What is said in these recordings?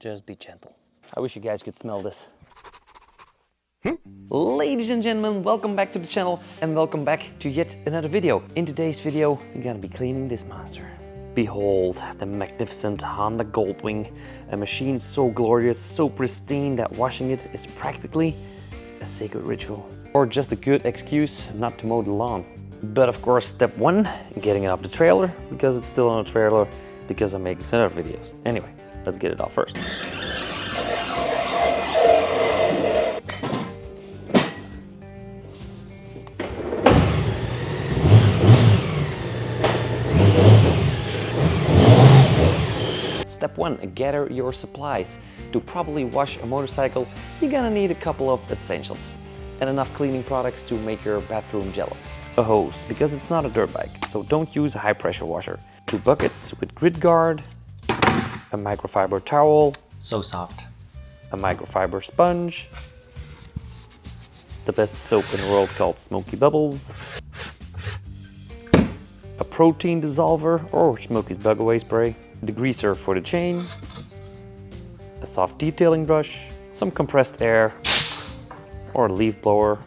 Just be gentle. I wish you guys could smell this. Ladies and gentlemen, welcome back to the channel and welcome back to yet another video. In today's video, we're gonna be cleaning this monster. Behold the magnificent Honda Goldwing, a machine so glorious, so pristine that washing it is practically a sacred ritual. Or just a good excuse not to mow the lawn. But of course, step one, getting it off the trailer, because it's still on a trailer, because I'm making some other videos. Anyway, let's get it off first. Step one, gather your supplies. To properly wash a motorcycle, you're gonna need a couple of essentials. And enough cleaning products to make your bathroom jealous. A hose, because it's not a dirt bike, so don't use a high pressure washer. 2 buckets with grit guard. A microfiber towel. So soft. A microfiber sponge. The best soap in the world called Smokey Bubbles. A protein dissolver or Smokey's Bug Away spray. Degreaser for the chain, a soft detailing brush, some compressed air or a leaf blower,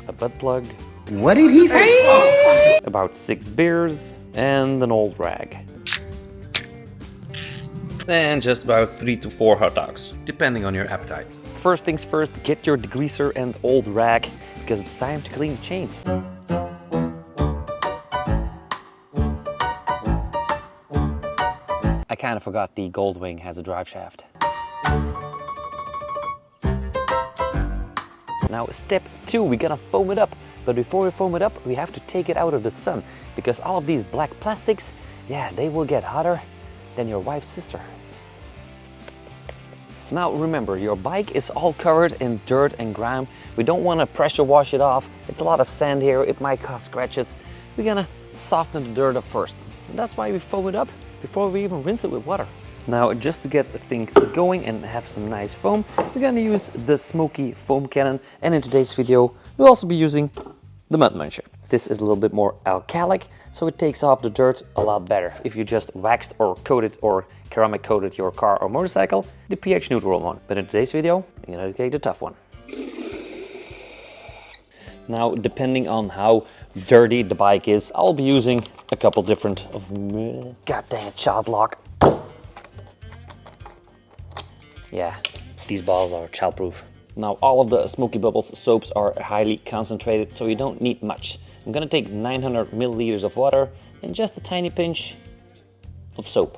a butt plug. What did he say? About 6 beers and an old rag. And just about 3 to 4 hot dogs, depending on your appetite. First things first, get your degreaser and old rag because it's time to clean the chain. I kind of forgot the Goldwing has a drive shaft. Now step 2, we're gonna foam it up. But before we foam it up, we have to take it out of the sun because all of these black plastics, yeah, they will get hotter than your wife's sister. Now remember, your bike is all covered in dirt and grime. We don't want to pressure wash it off. It's a lot of sand here, it might cause scratches. We're gonna soften the dirt up first. And that's why we foam it up before we even rinse it with water. Now, just to get things going and have some nice foam, we're gonna use the Smokey foam cannon. And in today's video, we'll also be using the Mud Muncher. This is a little bit more alkalic, so it takes off the dirt a lot better. If you just waxed or coated or ceramic coated your car or motorcycle, the pH neutral one. But in today's video, I'm gonna take the tough one. Now, depending on how dirty the bike is, I'll be using a couple different of... God dang it, child lock. Yeah, these bottles are childproof. Now, all of the Smokey Bubbles soaps are highly concentrated, so you don't need much. I'm gonna take 900 milliliters of water and just a tiny pinch of soap.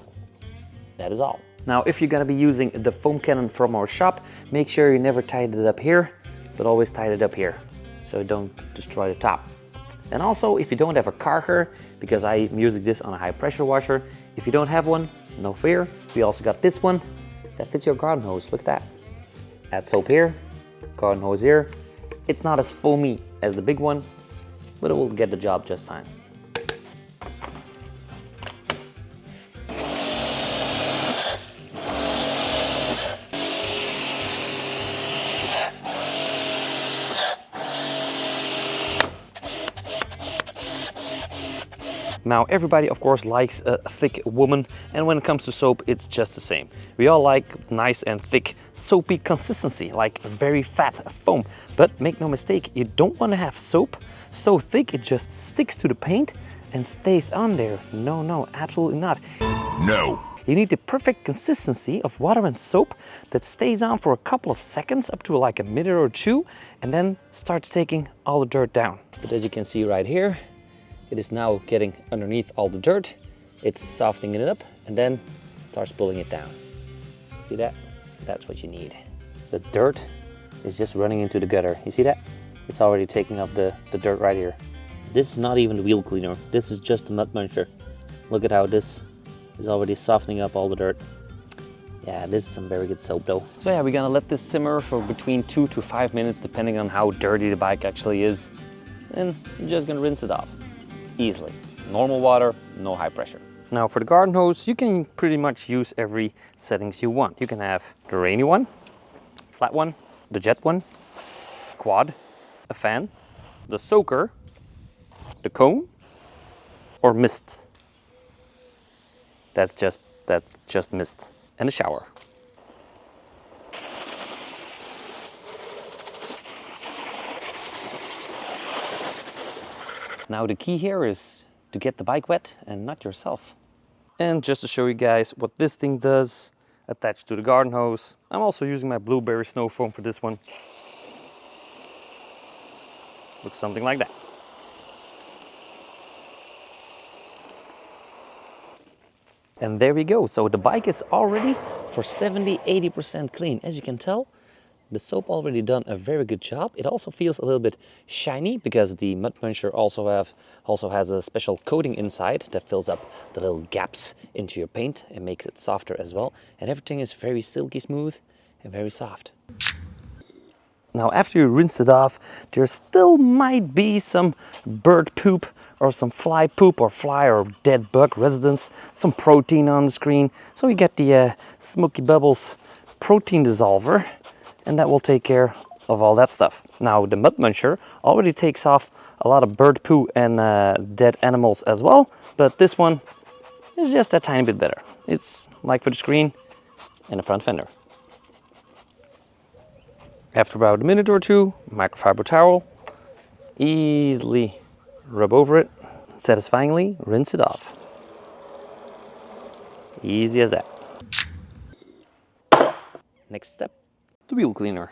That is all. Now, if you're gonna be using the foam cannon from our shop, make sure you never tie it up here, but always tie it up here, so don't destroy the top. And also, if you don't have a carger, because I'm using this on a high pressure washer, if you don't have one, no fear. We also got this one that fits your garden hose. Look at that. Add soap here, garden hose here. It's not as foamy as the big one, but it will get the job just fine. Now, everybody, of course, likes a thick woman, and when it comes to soap, it's just the same. We all like nice and thick, soapy consistency, like very fat foam. But make no mistake, you don't want to have soap so thick it just sticks to the paint and stays on there. No, no, absolutely not. No. You need the perfect consistency of water and soap that stays on for a couple of seconds, up to like a minute or 2, and then starts taking all the dirt down. But as you can see right here, it is now getting underneath all the dirt. It's softening it up and then it starts pulling it down. See that? That's what you need. The dirt is just running into the gutter. You see that? It's already taking off the dirt right here. This is not even the wheel cleaner. This is just the Mud Muncher. Look at how this is already softening up all the dirt. Yeah, this is some very good soap though. So yeah, we're gonna let this simmer for between 2 to 5 minutes, depending on how dirty the bike actually is. And you're just gonna rinse it off. Easily. Normal water, no high pressure. Now for the garden hose, you can pretty much use every settings you want. You can have the rainy one, flat one, the jet one, quad, a fan, the soaker, the cone, or mist. That's just mist. And the shower. Now the key here is to get the bike wet and not yourself. And just to show you guys what this thing does, attached to the garden hose. I'm also using my blueberry snow foam for this one. Looks something like that. And there we go. So the bike is already for 70–80% clean. As you can tell, the soap already done a very good job. It also feels a little bit shiny because the mud puncher also has a special coating inside that fills up the little gaps into your paint and makes it softer as well. And everything is very silky smooth and very soft. Now after you rinse it off, there still might be some bird poop or some fly poop or fly or dead bug residence, some protein on the screen. So you get the Smokey Bubbles protein dissolver, and that will take care of all that stuff. Now the mud muncher already takes off a lot of bird poo and dead animals as well, but this one is just a tiny bit better. It's like for the screen and the front fender. After about a minute or two, microfiber towel, easily rub over it, satisfyingly rinse it off. Easy as that. Next step, the wheel cleaner.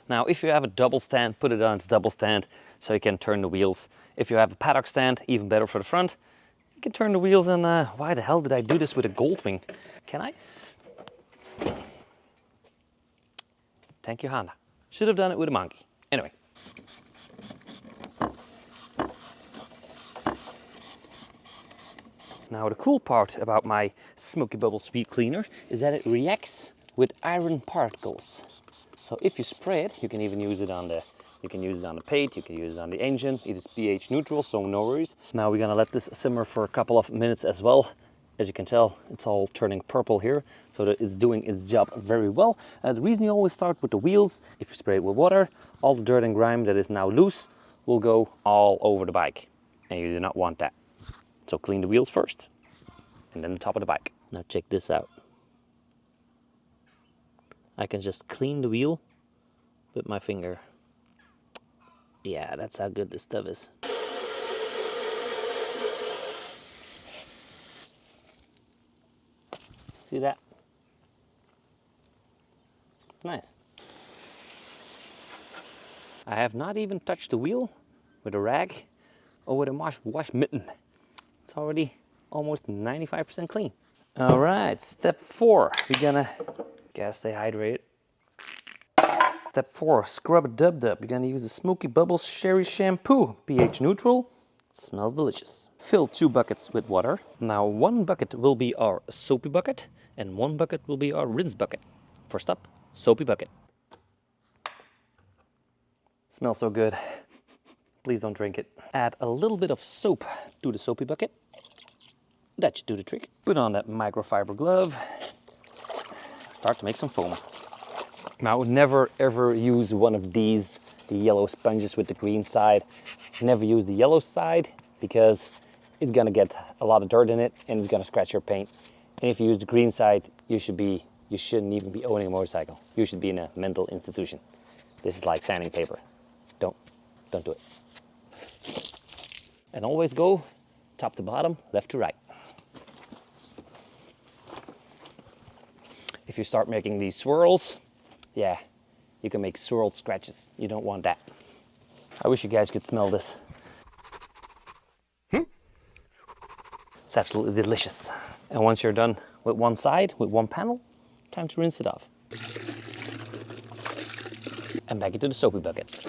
Now if you have a double stand, put it on its double stand so you can turn the wheels. If you have a paddock stand, even better for the front, you can turn the wheels. And why the hell did I do this with a Goldwing? Can I? Thank you, Honda. Should have done it with a monkey. Anyway. Now the cool part about my Smokey Bubbles wheel cleaner is that it reacts with iron particles. So if you spray it, you can even use it on the paint, you can use it on the engine. It is pH neutral, so no worries. Now we're gonna let this simmer for a couple of minutes as well. As you can tell, it's all turning purple here, so that it's doing its job very well. The reason you always start with the wheels, if you spray it with water, all the dirt and grime that is now loose will go all over the bike, and you do not want that. So clean the wheels first, and then the top of the bike. Now check this out. I can just clean the wheel with my finger. Yeah, that's how good this stuff is. See that? Nice. I have not even touched the wheel with a rag or with a wash mitten. It's already almost 95% clean. All right, step 4. We're gonna, gotta stay hydrated. Step 4, scrub a dub-dub. You're gonna use the Smokey Bubbles Sherry Shampoo. pH neutral, smells delicious. Fill 2 buckets with water. Now 1 bucket will be our soapy bucket and 1 bucket will be our rinse bucket. First up, soapy bucket. Smells so good. Please don't drink it. Add a little bit of soap to the soapy bucket. That should do the trick. Put on that microfiber glove. Start to make some foam. Now never ever use one of these, the yellow sponges with the green side. Never use the yellow side because it's gonna get a lot of dirt in it and it's gonna scratch your paint. And if you use the green side, you shouldn't even be owning a motorcycle. You should be in a mental institution. This is like sanding paper. Don't do it. And always go top to bottom, left to right. If you start making these swirls, yeah, you can make swirled scratches. You don't want that. I wish you guys could smell this. It's absolutely delicious. And once you're done with one side, with one panel, time to rinse it off. And back into the soapy bucket.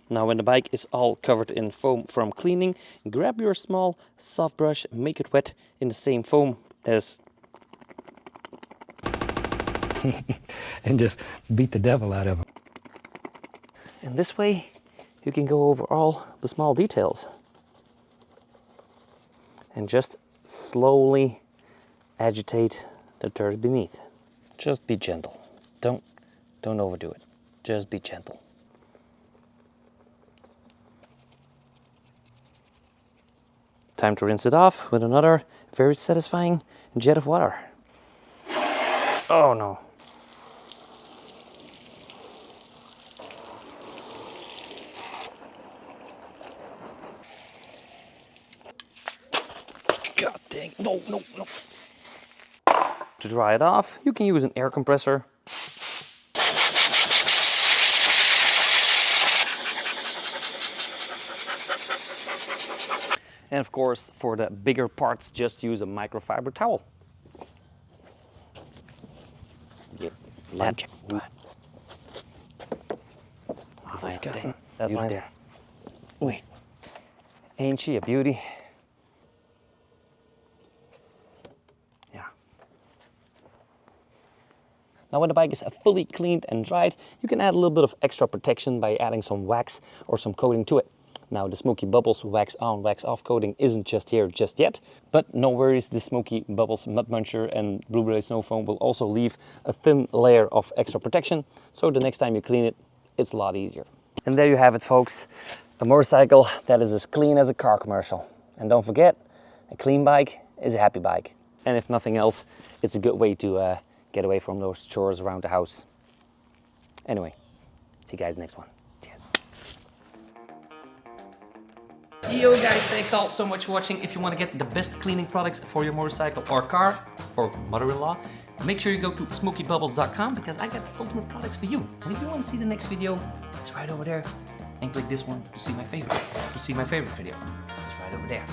Now when the bike is all covered in foam from cleaning, grab your small soft brush, make it wet in the same foam as... and just beat the devil out of him. And this way you can go over all the small details. And just slowly agitate the dirt beneath. Just be gentle. don't overdo it. Just be gentle. Time to rinse it off with another very satisfying jet of water. Oh no. God dang, no. To dry it off, you can use an air compressor. And of course, for the bigger parts, just use a microfiber towel. Yep. Magic. That's right there. Wait. Ain't she a beauty? Yeah. Now when the bike is fully cleaned and dried, you can add a little bit of extra protection by adding some wax or some coating to it. Now the Smokey Bubbles wax on, wax off coating isn't just here just yet, but no worries, the Smokey Bubbles Mud Muncher and Blueberry Snow Foam will also leave a thin layer of extra protection, so the next time you clean it, it's a lot easier. And there you have it, folks, a motorcycle that is as clean as a car commercial. And don't forget, a clean bike is a happy bike. And if nothing else, it's a good way to get away from those chores around the house. Anyway, see you guys next one. Cheers. Yo guys, thanks all so much for watching. If you want to get the best cleaning products for your motorcycle or car or mother-in-law, make sure you go to smokeybubbles.com because I got ultimate products for you. And if you want to see the next video, it's right over there. And click this one to see my favorite video. It's right over there.